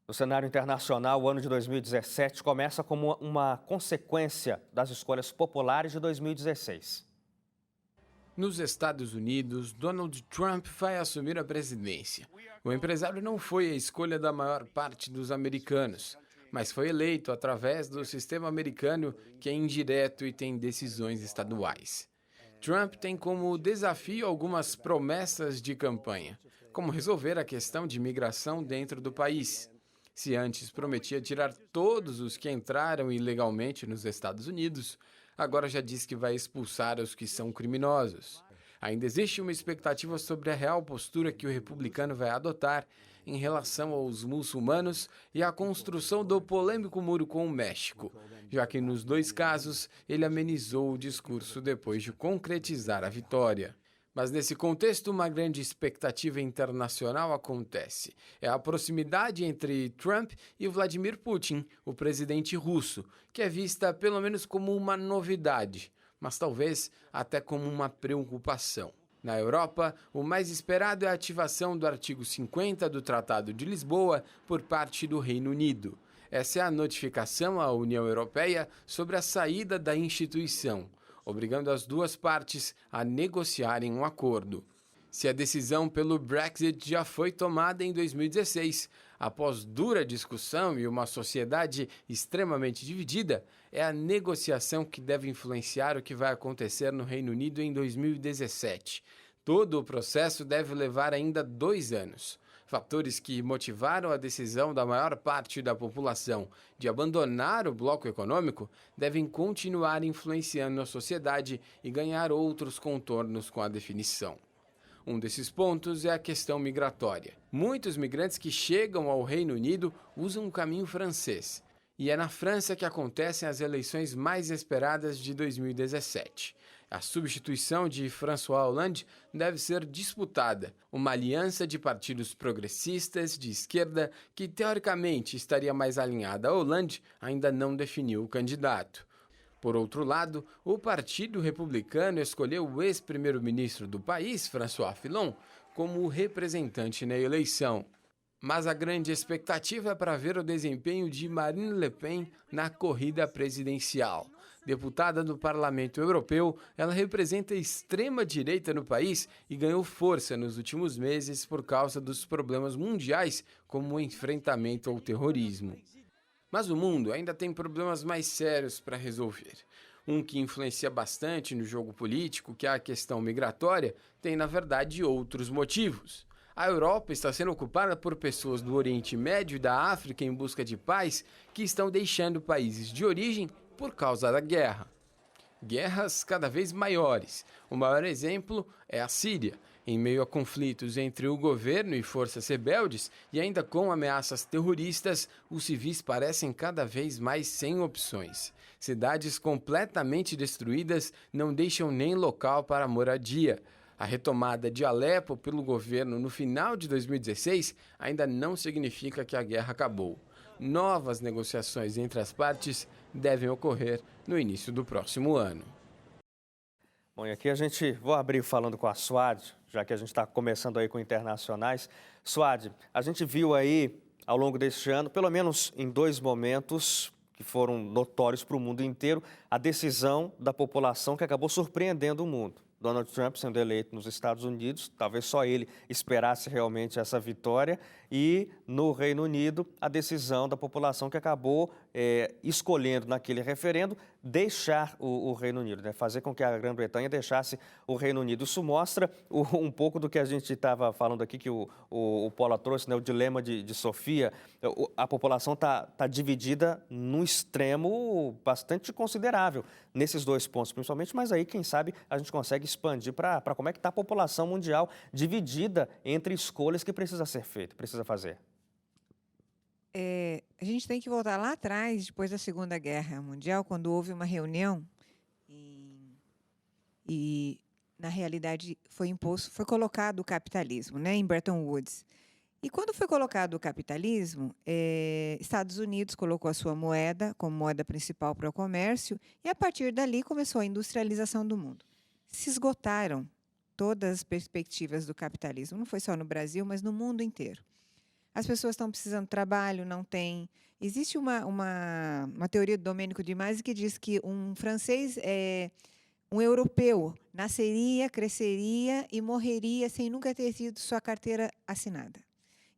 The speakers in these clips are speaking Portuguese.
No cenário internacional, o ano de 2017 começa como uma consequência das escolhas populares de 2016. Nos Estados Unidos, Donald Trump vai assumir a presidência. O empresário não foi a escolha da maior parte dos americanos, mas foi eleito através do sistema americano, que é indireto e tem decisões estaduais. Trump tem como desafio algumas promessas de campanha, como resolver a questão de imigração dentro do país. Se antes prometia tirar todos os que entraram ilegalmente nos Estados Unidos, agora já diz que vai expulsar os que são criminosos. Ainda existe uma expectativa sobre a real postura que o republicano vai adotar em relação aos muçulmanos e à construção do polêmico muro com o México, já que nos dois casos ele amenizou o discurso depois de concretizar a vitória. Mas nesse contexto, uma grande expectativa internacional acontece. É a proximidade entre Trump e Vladimir Putin, o presidente russo, que é vista pelo menos como uma novidade, mas talvez até como uma preocupação. Na Europa, o mais esperado é a ativação do artigo 50 do Tratado de Lisboa por parte do Reino Unido. Essa é a notificação à União Europeia sobre a saída da instituição, obrigando as duas partes a negociarem um acordo. Se a decisão pelo Brexit já foi tomada em 2016, após dura discussão e uma sociedade extremamente dividida, é a negociação que deve influenciar o que vai acontecer no Reino Unido em 2017. Todo o processo deve levar ainda 2 anos. Fatores que motivaram a decisão da maior parte da população de abandonar o bloco econômico devem continuar influenciando a sociedade e ganhar outros contornos com a definição. Um desses pontos é a questão migratória. Muitos migrantes que chegam ao Reino Unido usam o caminho francês. E é na França que acontecem as eleições mais esperadas de 2017. A substituição de François Hollande deve ser disputada, uma aliança de partidos progressistas de esquerda que teoricamente estaria mais alinhada a Hollande ainda não definiu o candidato. Por outro lado, o Partido Republicano escolheu o ex-primeiro-ministro do país, François Fillon, como representante na eleição. Mas a grande expectativa é para ver o desempenho de Marine Le Pen na corrida presidencial. Deputada do Parlamento Europeu, ela representa a extrema-direita no país e ganhou força nos últimos meses por causa dos problemas mundiais, como o enfrentamento ao terrorismo. Mas o mundo ainda tem problemas mais sérios para resolver. Um que influencia bastante no jogo político, que é a questão migratória, tem na verdade outros motivos. A Europa está sendo ocupada por pessoas do Oriente Médio e da África em busca de paz que estão deixando países de origem por causa da guerra. Guerras cada vez maiores. O maior exemplo é a Síria. Em meio a conflitos entre o governo e forças rebeldes e ainda com ameaças terroristas, os civis parecem cada vez mais sem opções. Cidades completamente destruídas não deixam nem local para moradia. A retomada de Alepo pelo governo no final de 2016 ainda não significa que a guerra acabou. Novas negociações entre as partes devem ocorrer no início do próximo ano. Bom, e aqui vou abrir falando com a Suad, já que a gente está começando aí com internacionais. Suad, a gente viu aí ao longo deste ano, pelo menos em 2 momentos que foram notórios para o mundo inteiro, a decisão da população que acabou surpreendendo o mundo. Donald Trump sendo eleito nos Estados Unidos, talvez só ele esperasse realmente essa vitória, e no Reino Unido a decisão da população que acabou escolhendo naquele referendo deixar o Reino Unido, né? Fazer com que a Grã-Bretanha deixasse o Reino Unido. Isso mostra um pouco do que a gente estava falando aqui, que o Paula trouxe, né? O dilema de Sofia. A população está dividida num extremo bastante considerável nesses 2 pontos, principalmente, mas aí, quem sabe, a gente consegue expandir para como é que está a população mundial dividida entre escolhas que precisa ser feita, precisa fazer. A gente tem que voltar lá atrás, depois da Segunda Guerra Mundial, quando houve uma reunião e na realidade, foi colocado o capitalismo, né, em Bretton Woods. E quando foi colocado o capitalismo, Estados Unidos colocou a sua moeda como moeda principal para o comércio, e a partir dali começou a industrialização do mundo. Se esgotaram todas as perspectivas do capitalismo, não foi só no Brasil, mas no mundo inteiro. As pessoas estão precisando de trabalho, não tem. Existe uma teoria do Domênico de Masi que diz que um francês, um europeu, nasceria, cresceria e morreria sem nunca ter tido sua carteira assinada.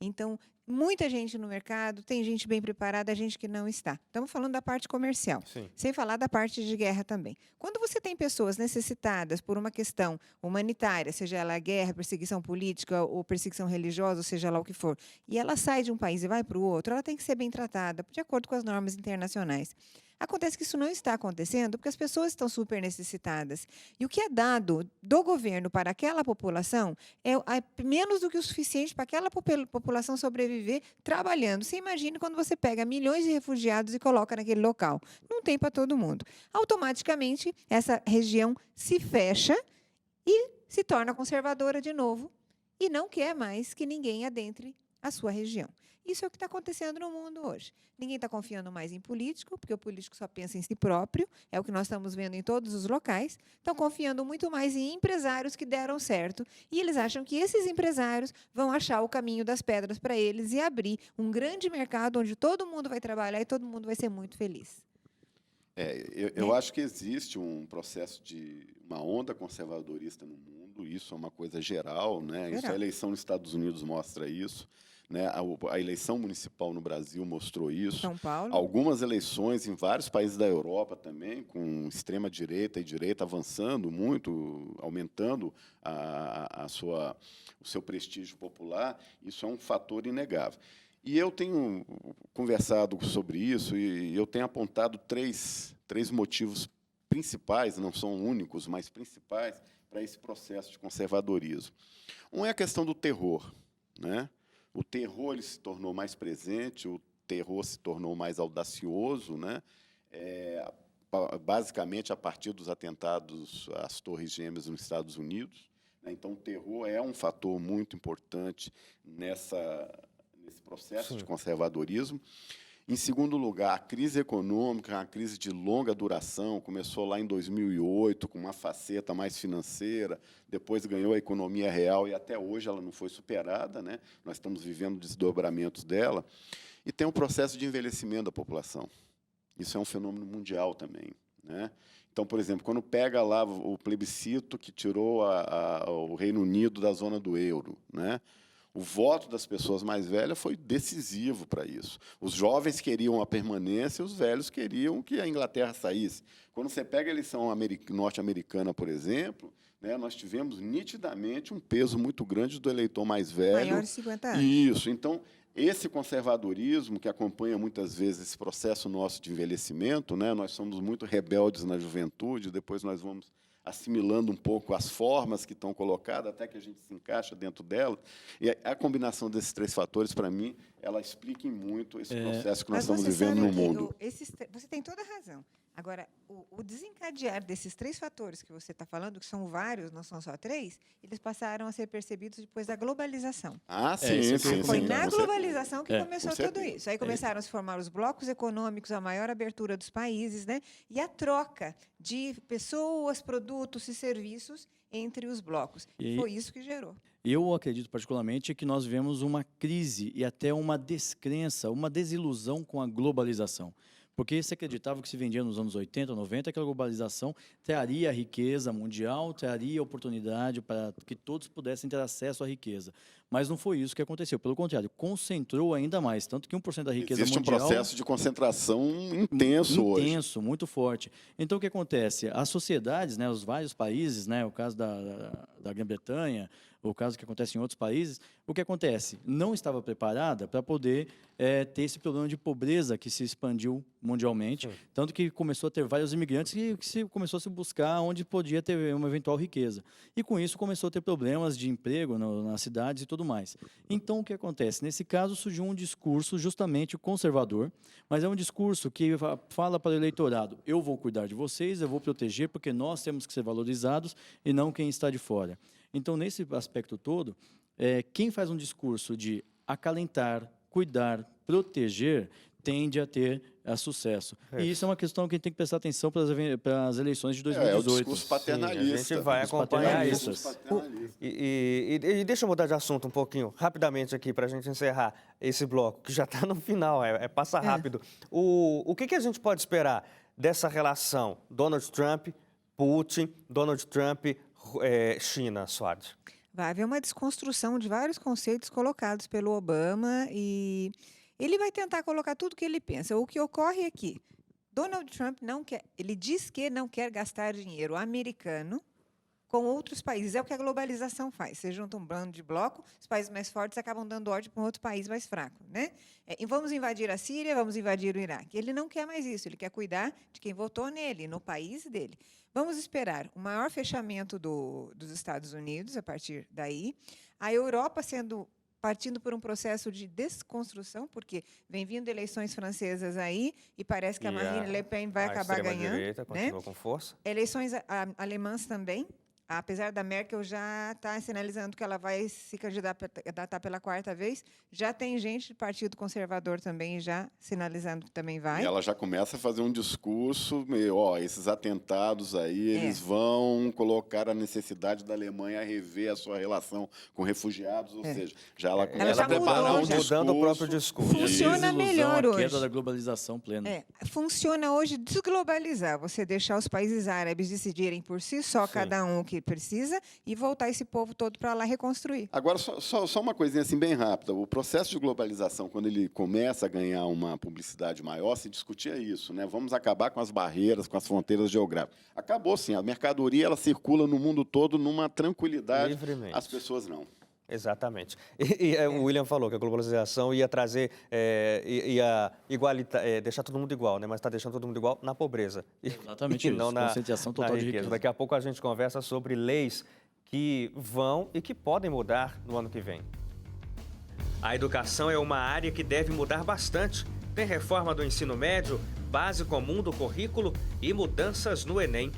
Então, muita gente no mercado, tem gente bem preparada, gente que não está. Estamos falando da parte comercial, Sim. sem falar da parte de guerra também. Quando você tem pessoas necessitadas por uma questão humanitária, seja ela guerra, perseguição política ou perseguição religiosa, ou seja lá o que for, e ela sai de um país e vai para o outro, ela tem que ser bem tratada, de acordo com as normas internacionais. Acontece que isso não está acontecendo porque as pessoas estão super necessitadas. E o que é dado do governo para aquela população é menos do que o suficiente para aquela população sobreviver trabalhando. Você imagina quando você pega milhões de refugiados e coloca naquele local. Não tem para todo mundo. Automaticamente, essa região se fecha e se torna conservadora de novo e não quer mais que ninguém adentre a sua região. Isso é o que está acontecendo no mundo hoje. Ninguém está confiando mais em político, porque o político só pensa em si próprio, é o que nós estamos vendo em todos os locais. Estão confiando muito mais em empresários que deram certo, e eles acham que esses empresários vão achar o caminho das pedras para eles e abrir um grande mercado onde todo mundo vai trabalhar e todo mundo vai ser muito feliz. Eu acho que existe um processo de uma onda conservadorista no mundo, isso é uma coisa geral, né? Isso, a eleição nos Estados Unidos mostra isso. Né? A eleição municipal no Brasil mostrou isso. São Paulo. Algumas eleições em vários países da Europa também, com extrema-direita e direita avançando muito, aumentando o seu prestígio popular. Isso é um fator inegável. E eu tenho conversado sobre isso e eu tenho apontado três motivos principais, não são únicos, mas principais, para esse processo de conservadorismo. Um é a questão do terror, né? O terror ele se tornou mais presente, o terror se tornou mais audacioso, né? Basicamente a partir dos atentados às Torres Gêmeas nos Estados Unidos. Né? Então, o terror é um fator muito importante nesse processo de conservadorismo. Em segundo lugar, a crise econômica, uma crise de longa duração, começou lá em 2008, com uma faceta mais financeira, depois ganhou a economia real e até hoje ela não foi superada, né? Nós estamos vivendo desdobramentos dela. E tem um processo de envelhecimento da população. Isso é um fenômeno mundial também, né? Então, por exemplo, quando pega lá o plebiscito que tirou o Reino Unido da zona do euro, né? O voto das pessoas mais velhas foi decisivo para isso. Os jovens queriam a permanência, os velhos queriam que a Inglaterra saísse. Quando você pega a eleição norte-americana, por exemplo, né, nós tivemos nitidamente um peso muito grande do eleitor mais velho. Maior de 50 anos. Isso. Então, esse conservadorismo que acompanha muitas vezes esse processo nosso de envelhecimento, né, nós somos muito rebeldes na juventude, depois nós vamos assimilando um pouco as formas que estão colocadas, até que a gente se encaixa dentro delas. E a combinação desses três fatores, para mim, ela explica muito esse processo que nós estamos vivendo no mundo. Você tem toda a razão. Agora, o desencadear desses três fatores que você está falando, que são vários, não são só três, eles passaram a ser percebidos depois da globalização. Sim. Foi na globalização que começou tudo isso. Aí começaram a se formar os blocos econômicos, a maior abertura dos países, né? E a troca de pessoas, produtos e serviços entre os blocos. Foi isso que gerou. Eu acredito particularmente que nós vivemos uma crise e até uma descrença, uma desilusão com a globalização. Porque se acreditava que se vendia nos anos 80, 90, que a globalização traria riqueza mundial, traria oportunidade para que todos pudessem ter acesso à riqueza. Mas não foi isso que aconteceu. Pelo contrário, concentrou ainda mais. Tanto que 1% da riqueza mundial... Existe um processo de concentração intenso hoje. Intenso, muito forte. Então, o que acontece? As sociedades, né, os vários países, né, o caso da Grã-Bretanha, o caso que acontece em outros países, o que acontece? Não estava preparada para poder ter esse problema de pobreza que se expandiu mundialmente, tanto que começou a ter vários imigrantes que começou a se buscar onde podia ter uma eventual riqueza. E com isso começou a ter problemas de emprego nas cidades e tudo mais. Então, o que acontece? Nesse caso, surgiu um discurso justamente conservador, mas é um discurso que fala para o eleitorado: eu vou cuidar de vocês, eu vou proteger, porque nós temos que ser valorizados e não quem está de fora. Então, nesse aspecto todo, quem faz um discurso de acalentar, cuidar, proteger, tende a ter sucesso. E isso é uma questão que a gente tem que prestar atenção para as eleições de 2018. É o discurso paternalista. Sim, a gente vai acompanhar isso. Paternalista. E deixa eu mudar de assunto um pouquinho, rapidamente aqui, para a gente encerrar esse bloco, que já está no final, passa rápido. O que a gente pode esperar dessa relação Donald Trump, Putin, Donald Trump, China, Suad? Vai haver uma desconstrução de vários conceitos colocados pelo Obama e ele vai tentar colocar tudo o que ele pensa. O que ocorre é que Donald Trump não quer, ele diz que não quer gastar dinheiro americano com outros países. É o que a globalização faz. Você junta um bando de bloco, os países mais fortes acabam dando ordem para um outro país mais fraco, né? E vamos invadir a Síria, vamos invadir o Iraque. Ele não quer mais isso, ele quer cuidar de quem votou nele, no país dele. Vamos esperar o maior fechamento dos Estados Unidos a partir daí, a Europa partindo por um processo de desconstrução, porque vem vindo eleições francesas aí e parece que a Marine Le Pen vai acabar ganhando. Direita continua com força. Eleições alemãs também, apesar da Merkel já estar sinalizando que ela vai se candidatar pela 4ª vez, já tem gente do Partido Conservador também já sinalizando que também vai. E ela já começa a fazer um discurso, esses atentados aí, eles vão colocar a necessidade da Alemanha a rever a sua relação com refugiados, ou seja, ela começa a preparar um discurso. Mudando o próprio discurso. Funciona melhor hoje. A queda da globalização plena. Funciona hoje desglobalizar, você deixar os países árabes decidirem por si só, cada um o que precisa, e voltar esse povo todo para lá reconstruir. Agora, só uma coisinha assim bem rápida. O processo de globalização, quando ele começa a ganhar uma publicidade maior, se discutia isso, né? Vamos acabar com as barreiras, com as fronteiras geográficas. Acabou, sim. A mercadoria ela circula no mundo todo numa tranquilidade. Livremente. As pessoas não. Exatamente. O William falou que a globalização ia trazer, ia deixar todo mundo igual, né? Mas está deixando todo mundo igual na pobreza. Exatamente e não na concentração total de riqueza. Daqui a pouco a gente conversa sobre leis que vão e que podem mudar no ano que vem. A educação é uma área que deve mudar bastante. Tem reforma do ensino médio, base comum do currículo e mudanças no Enem.